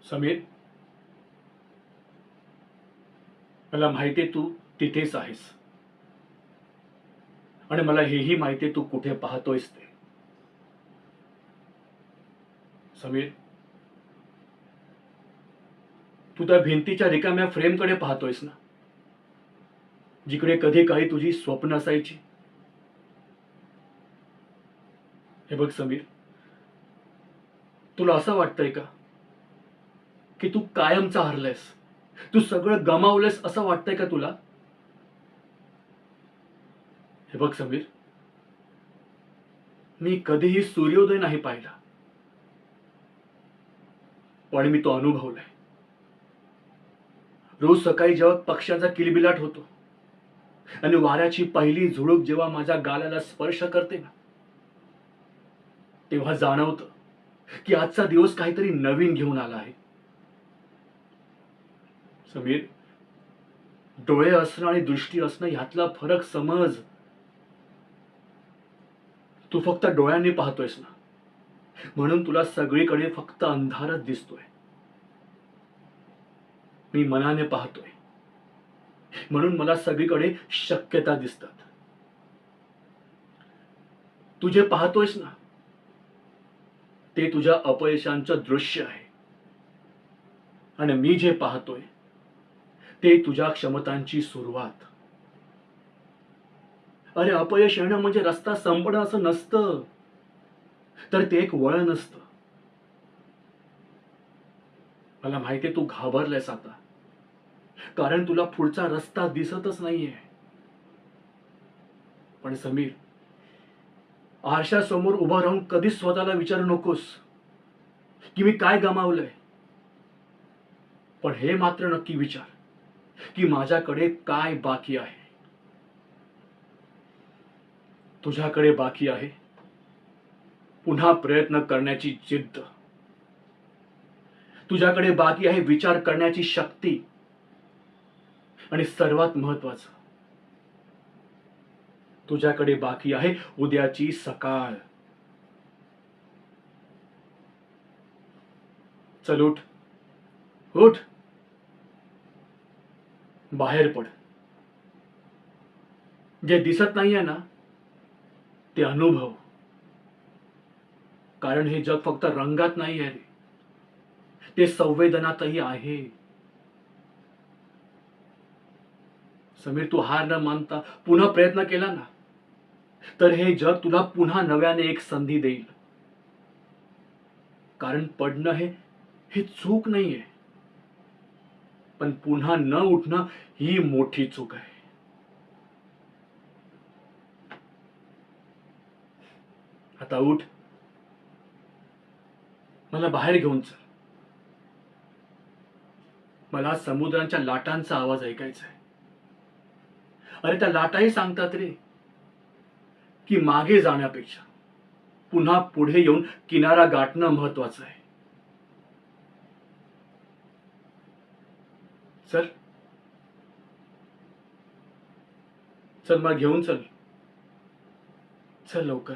समीर, मला माहिती आहे तू तिथेच आहेस आणि मला हेही माहिती आहे तू कुठे पाहतोयस ते. समीर, तू त्या भिंतीच्या रिकाम्या फ्रेमकडे पाहतोयस ना, जिकडे कधी काही तुझी स्वप्न असायची. हे बघ समीर, तुला असं वाटतंय का की तू कायमचा हरलायस, तू सगळं गमावलंयस असं वाटतंय का तुला? हे बघ समीर, मी कधीही सूर्योदय नाही पाहिला, पण मी तो अनुभवलाय. रोज सकाळी जेव्हा पक्ष्यांचा किलबिलाट होतो आणि वाऱ्याची पहिली झुळूक जेव्हा माझ्या गालाला स्पर्श करते ना, तेव्हा जाणवतं की आजचा दिवस काहीतरी नवीन घेऊन आला आहे. समीर, डोळे असणं आणि दृष्टी असणं ह्यातला फरक समज. तू फक्त डोळ्यांनी पाहतोयस ना, म्हणून तुला सगळीकडे फक्त अंधारच दिसतोय. मी मनाने पाहतोय, म्हणून मला सगळीकडे शक्यता दिसतात. तू जे पाहतोयस ना, ते तुझ्या अपयशांचं दृश्य आहे आणि मी जे पाहतोय ते तुझ्या क्षमतांची सुरुवात. अरे, अपयश येणं म्हणजे रस्ता संपणं असं नसतं, तर ते एक वळण असतं. मला माहितीये तू घाबरलायस आता, कारण तुला पुढचा रस्ता दिसतच नाहीये. पण समीर, आरशासमोर उभं राहून कधीच स्वतःला विचारू नकोस की मी काय गमावलंय, पण हे मात्र नक्की विचार की माझ्याकडे काय बाकी आहे. तुझ्याकडे बाकी आहे पुन्हा प्रयत्न करण्याची जिद्द. तुझ्याकडे बाकी आहे विचार करण्याची शक्ती. आणि सर्वात महत्वाचं, तुझ्याकडे बाकी आहे उद्याची सकाळ. चल उठ, उठ, बाहेर पड. जे दिसत नाहीये ना, ते अनुभव. कारण हे जग फक्त रंगात नाही आहे, ते संवेदनातही आहे. समीर, तू हार न मानता पुन्हा प्रयत्न केला ना, तर हे जग तुला पुन्हा नव्याने एक संधी देईल. कारण पडणं हे चूक नाहीये, पण पुन्हा न उठणं ही मोठी चूक आहे. आता उठ, मला बाहेर घेऊन चल. मला समुद्राच्या लाटांचा आवाज ऐकायचा आहे. अरे, त्या लाटाही सांगतात रे की मागे जाण्यापेक्षा पुन्हा पुढे येऊन किनारा गाठणं महत्वाचं आहे. चल, चल, मला घेऊन चल. चल लवकर.